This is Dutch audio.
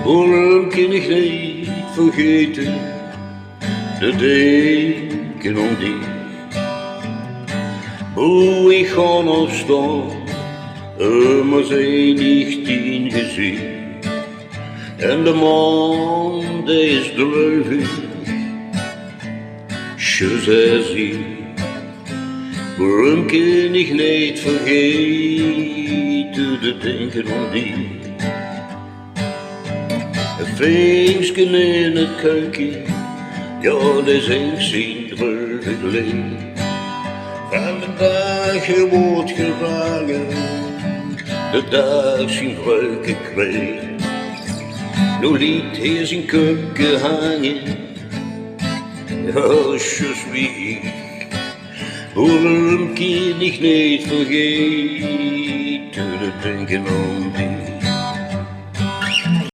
Waarom kan ik niet vergeten te denken aan die? Hoe ik ga nog staan, maar zij niet in gezien. En de maan, die is droevig, je zei zie. Waarom kan ik niet vergeten te denken aan die? Een feestje in het keuken, ja, dat is ik zien droevig leeg. Van de dag wordt gevangen, de dag zijn vreugde kwijt. Nu liet hij zijn keuken hangen, als wie ik. Waarom kan ik niet vergeten te denken aan die?